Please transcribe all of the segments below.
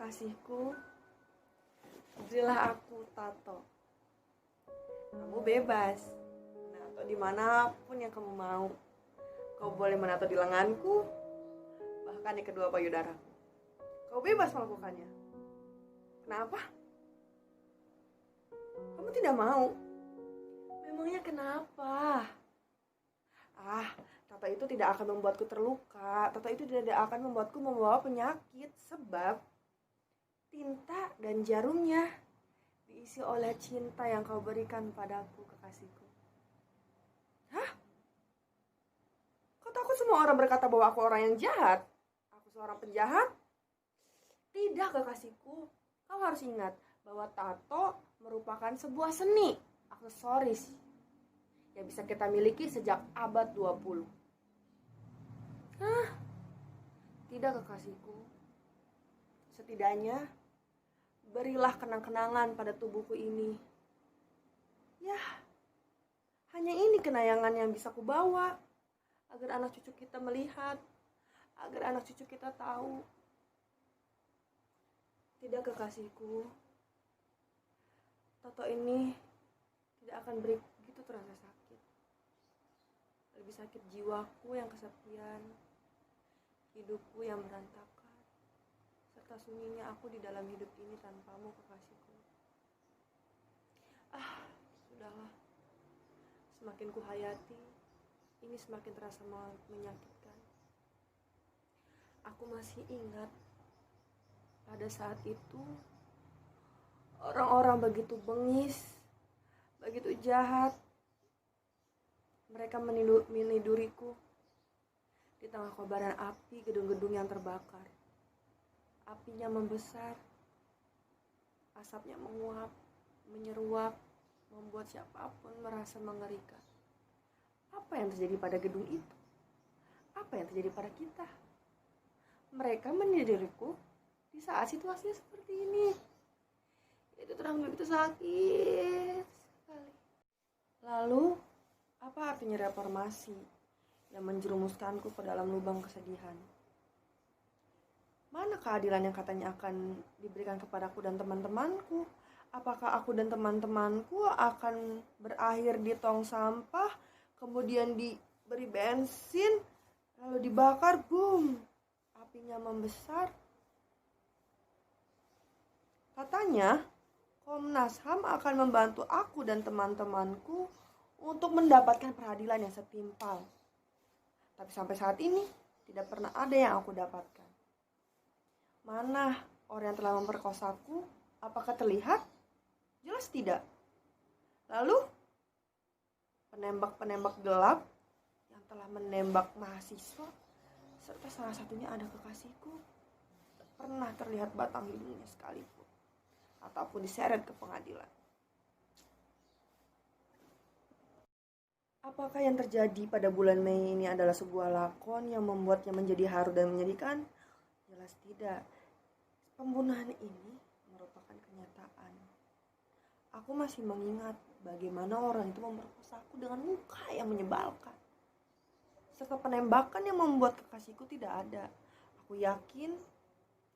Kekasihku, berilah aku tato. Kamu bebas menato dimanapun yang kamu mau. Kau boleh menato di lenganku, bahkan di kedua payudaraku. Kau bebas melakukannya. Kenapa? Kamu tidak mau? Memangnya kenapa? Tato itu tidak akan membuatku terluka. Tato itu tidak akan membuatku membawa penyakit. Sebab tinta dan jarumnya diisi oleh cinta yang kau berikan padaku, kekasihku. Hah? Kau takut semua orang berkata bahwa aku orang yang jahat? Aku seorang penjahat? Tidak, kekasihku. Kau harus ingat bahwa tato merupakan sebuah seni, aksesoris yang bisa kita miliki sejak abad 20. Hah? Tidak, kekasihku. Setidaknya berilah kenang-kenangan pada tubuhku ini. Ya, hanya ini kenayangan yang bisa kubawa agar anak cucu kita melihat, agar anak cucu kita tahu. Tidak, kekasihku. Tato ini tidak akan begitu terasa sakit. Lebih sakit jiwaku yang kesepian, hidupku yang berantakan, serta sunyinya aku di dalam hidup ini tanpamu, kekasihku. Sudahlah. Semakin ku hayati, ini semakin terasa menyakitkan. Aku masih ingat pada saat itu orang-orang begitu bengis, begitu jahat. Mereka meniduriku di tengah kobaran api gedung-gedung yang terbakar. Apinya membesar, asapnya menguap, menyeruak, membuat siapapun merasa mengerikan. Apa yang terjadi pada gedung itu? Apa yang terjadi pada kita? Mereka meniduriku di saat situasinya seperti ini. Itu terang begitu sakit sekali. Lalu, apa artinya reformasi yang menjerumuskanku ke dalam lubang kesedihan? Mana keadilan yang katanya akan diberikan kepadaku dan teman-temanku? Apakah aku dan teman-temanku akan berakhir di tong sampah, kemudian diberi bensin, lalu dibakar, boom, apinya membesar? Katanya, Komnas HAM akan membantu aku dan teman-temanku untuk mendapatkan peradilan yang setimpal. Tapi sampai saat ini, tidak pernah ada yang aku dapatkan. Mana orang yang telah memperkosaku? Apakah terlihat? Jelas tidak. Lalu, penembak-penembak gelap yang telah menembak mahasiswa, serta salah satunya ada kekasihku, tak pernah terlihat batang hidungnya sekalipun, ataupun diseret ke pengadilan. Apakah yang terjadi pada bulan Mei ini adalah sebuah lakon yang membuatnya menjadi haru dan menyedihkan? Jelas tidak. Pembunuhan ini merupakan kenyataan. Aku masih mengingat bagaimana orang itu memperkosaku dengan muka yang menyebalkan, serta penembakan yang membuat kekasihku tidak ada. Aku yakin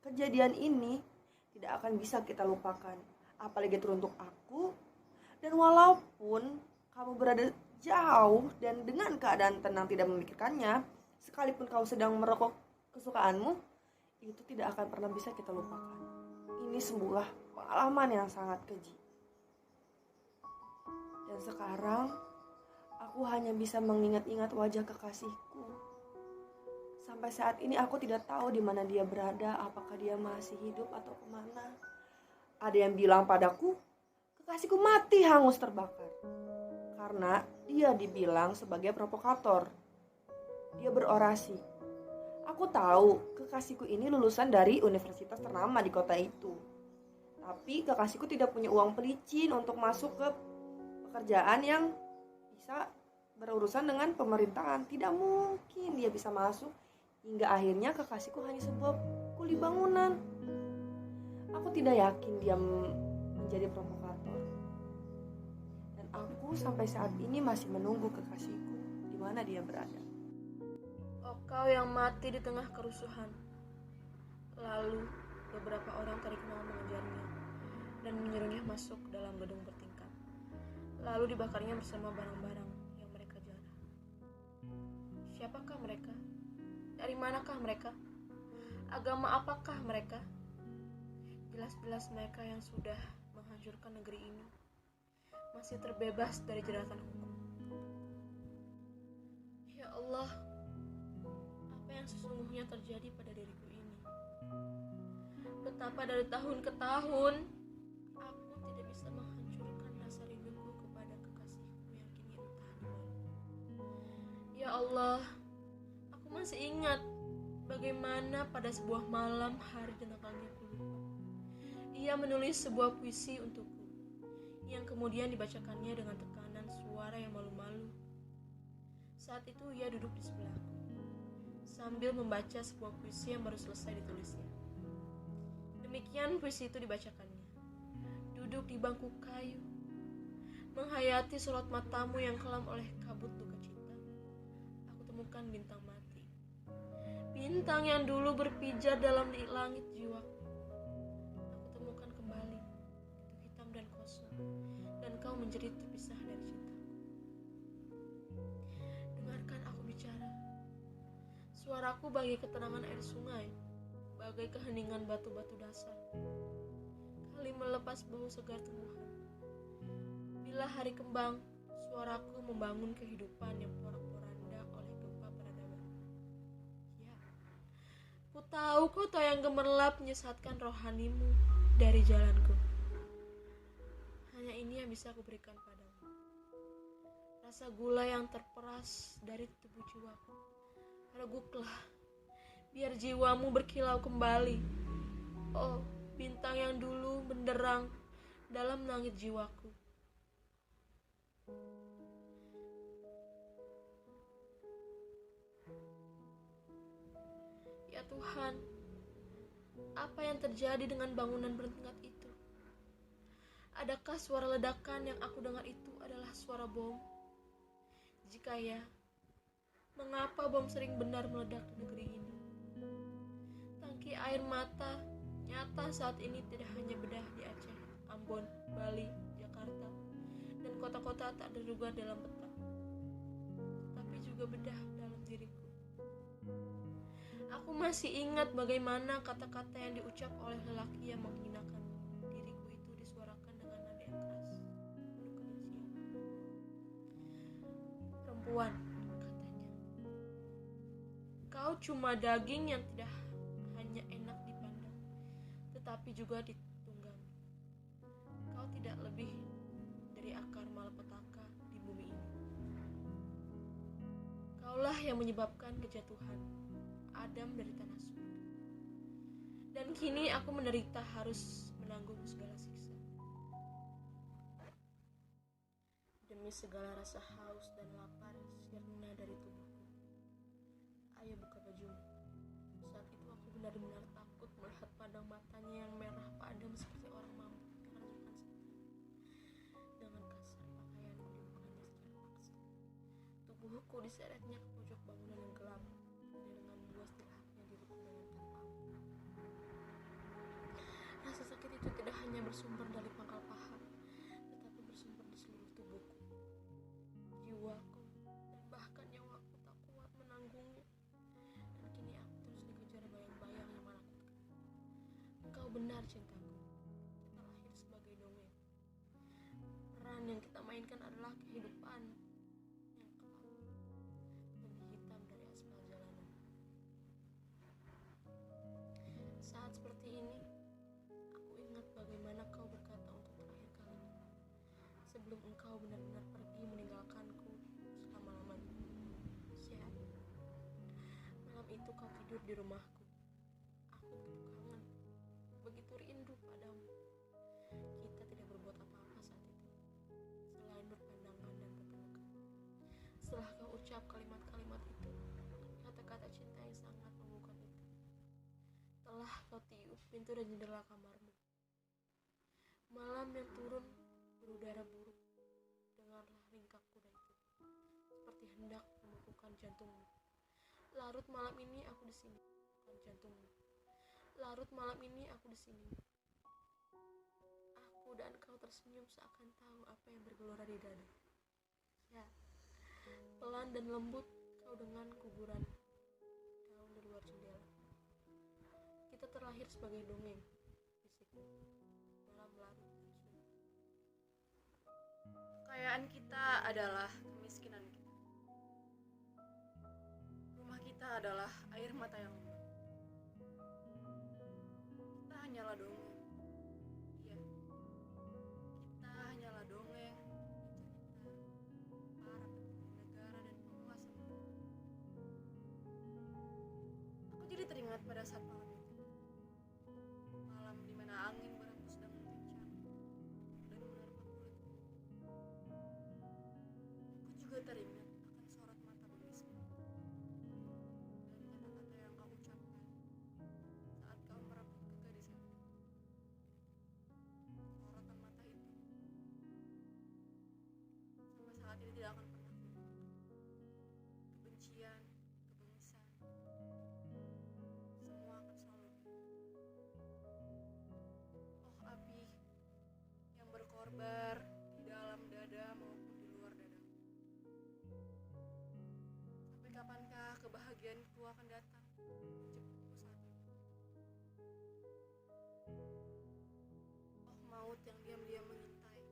kejadian ini tidak akan bisa kita lupakan, apalagi teruntuk aku. Dan walaupun kamu berada jauh dan dengan keadaan tenang tidak memikirkannya, sekalipun kau sedang merokok kesukaanmu, itu tidak akan pernah bisa kita lupakan. Ini sebuah pengalaman yang sangat keji. Dan sekarang aku hanya bisa mengingat-ingat wajah kekasihku. Sampai saat ini aku tidak tahu di mana dia berada, apakah dia masih hidup atau kemana. Ada yang bilang padaku, kekasihku mati hangus terbakar. Karena dia dibilang sebagai provokator. Dia berorasi. Aku tahu kekasihku ini lulusan dari universitas ternama di kota itu. Tapi kekasihku tidak punya uang pelicin untuk masuk ke pekerjaan yang bisa berurusan dengan pemerintahan. Tidak mungkin dia bisa masuk. Hingga akhirnya kekasihku hanya sebuah kuli bangunan. Aku tidak yakin dia menjadi provokator. Dan aku sampai saat ini masih menunggu kekasihku di mana dia berada. Oh, kau yang mati di tengah kerusuhan. Lalu beberapa orang masuk ke dalam gedung bertingkat, lalu dibakarnya bersama barang-barang yang mereka jarah. Siapakah mereka? Dari manakah mereka? Agama apakah mereka? Jelas-jelas mereka yang sudah menghancurkan negeri ini masih terbebas dari jeratan hukum. Ya Allah, apa yang sesungguhnya terjadi pada diriku ini? Betapa dari tahun ke tahun aku tidak bisa menghancurkan rasa rinduku kepada kekasihku yang kini entah di mana. Ya Allah, aku masih ingat bagaimana pada sebuah malam hari dan tanggalnya ku lupa. Ia menulis sebuah puisi untukku yang kemudian dibacakannya dengan tekanan suara yang malu-malu. Saat itu ia duduk di sebelahku sambil membaca sebuah puisi yang baru selesai ditulisnya. Demikian puisi itu dibacakannya. Duduk di bangku kayu, menghayati sorot matamu yang kelam oleh kabut duka cita, aku temukan bintang mati. Bintang yang dulu berpijar dalam langit jiwaku. Aku temukan kembali, itu hitam dan kosong, dan kau menjerit terpisah dari cintaku. Dengarkan aku bicara. Suaraku bagai ketenangan air sungai, bagai keheningan batu-batu dasar. Kali melepas bau segar tumbuhan. Bila hari kembang, suaraku membangun kehidupan yang porak-poranda oleh gempa peradaban. Ya, ku tahu kota yang gemerlap menyesatkan rohanimu dari jalanku. Hanya ini yang bisa aku berikan padamu. Rasa gula yang terperas dari tubuh jiwaku. Reguklah, biar jiwamu berkilau kembali. Oh, bintang yang dulu menderang dalam langit jiwaku. Ya Tuhan, apa yang terjadi dengan bangunan bertingkat itu? Adakah suara ledakan yang aku dengar itu adalah suara bom? Jika ya, mengapa bom sering benar meledak di negeri ini? Tangki air mata nyata saat ini tidak hanya bedah di Aceh, Ambon, Bali, Jakarta, dan kota-kota tak terduga dalam peta, tapi juga bedah dalam diriku. Aku masih ingat bagaimana kata-kata yang diucap oleh lelaki yang menghinakan diriku itu disuarakan dengan nada yang keras, penuh kebencian. Perempuan, katanya, kau cuma daging yang tidak hanya enak dipandang, tetapi juga ditunggangi. Kau tidak lebih dari akar malapetaka di bumi ini. Kaulah yang menyebabkan kejatuhan Adam dari tanah surga. Dan kini aku menderita harus menanggung segala siksa. Demi segala rasa haus dan lapar sirna dari tubuhku. Ayo buka bajumu. Saat itu aku benar-benar takut melihat pandang matanya yang merah padam seperti orang mabuk yang rasukan setan. Dengan kasar pakaianku dibukannya secara paksa. Tubuhku diseretnya ke pojok bangunan yang gelap. Dengan buas dilahapnya diriku dengan tanpa ampun. Rasa sakit itu tidak hanya bersumber dari pangkal paha, tetapi bersumber di seluruh tubuhku. Jiwaku dan bahkan nyawaku tak kuat menanggungnya. Dan kini aku terus dikejar bayang-bayang yang menakutkan. Engkau benar cintaku. Kita lahir sebagai dongeng. Peran yang kita mainkan adalah kehidupan yang kelam dan hitam dari aspal jalanan. Saat seperti ini, aku ingat bagaimana kau berkata untuk terakhir kalinya sebelum engkau benar-benar pergi meninggalkanku selama-lamanya. Syed, malam itu kau tidur di rumahku. Aku begitu kangen, begitu rindu padamu. Kita tidak berbuat apa-apa saat itu, selain berpandangan dan berpelukan. Setelah kau ucap kalimat-kalimat itu, kata-kata cinta yang sangat membuka itu, telah kau tiup pintu dan jendela kamarmu. Malam yang turun berudara buruk, dengarlah ringkak kuda itu, seperti hendak membukukan jantungmu. Larut malam ini aku di sini, bukan jantungmu. Larut malam ini aku di sini. Aku dan kau tersenyum seakan tahu apa yang bergelora di dada. Ya, pelan dan lembut kau dengan guguran daun di luar jendela. Kita terlahir sebagai dongeng, bisikku, dalam larut dan sunyi. Kekayaan kita adalah kemiskinan kita. Rumah kita adalah air mata yang lembut. Kita hanyalah dongeng. Iya, kita hanyalah dongeng. Cerita para petinggi negara dan penguasa. Aku jadi teringat pada saat malam itu. Malam di mana angin berhembus dengan kencang dan menerpa kulitku. Aku juga teringat akan sorot mata begismu dan kata-kata yang kau ucapkan saat kau merabut ke gadis cantik. Sorotan mata itu sampai saat ini tidak akan pernah lupa. Kebencian, kebengisan, semua akan selalu ada. Oh api yang berkorbar di dalam dada maupun di luar dada. Sampai kapankah kebahagiaan itu akan datang menjemputku saat itu? Oh maut yang diam-diam mengintai.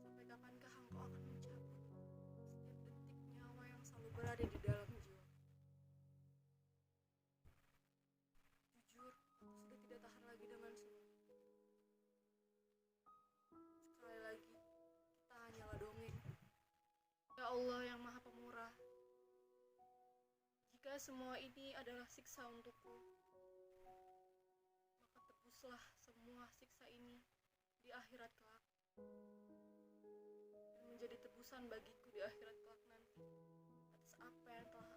Sampai kapankah engkau akan mencabut setiap detik nyawa yang selalu berada di dalam jiwa? Jujur, aku sudah tidak tahan lagi dengan semua. Sekali lagi, kita hanyalah dongeng. Ya Allah yang Maha Pemurah, jika semua ini adalah siksa untukku, maka tebuslah semua siksa ini di akhirat kelak, dan menjadi tebusan bagiku di akhirat kelak nanti atas apa yang telah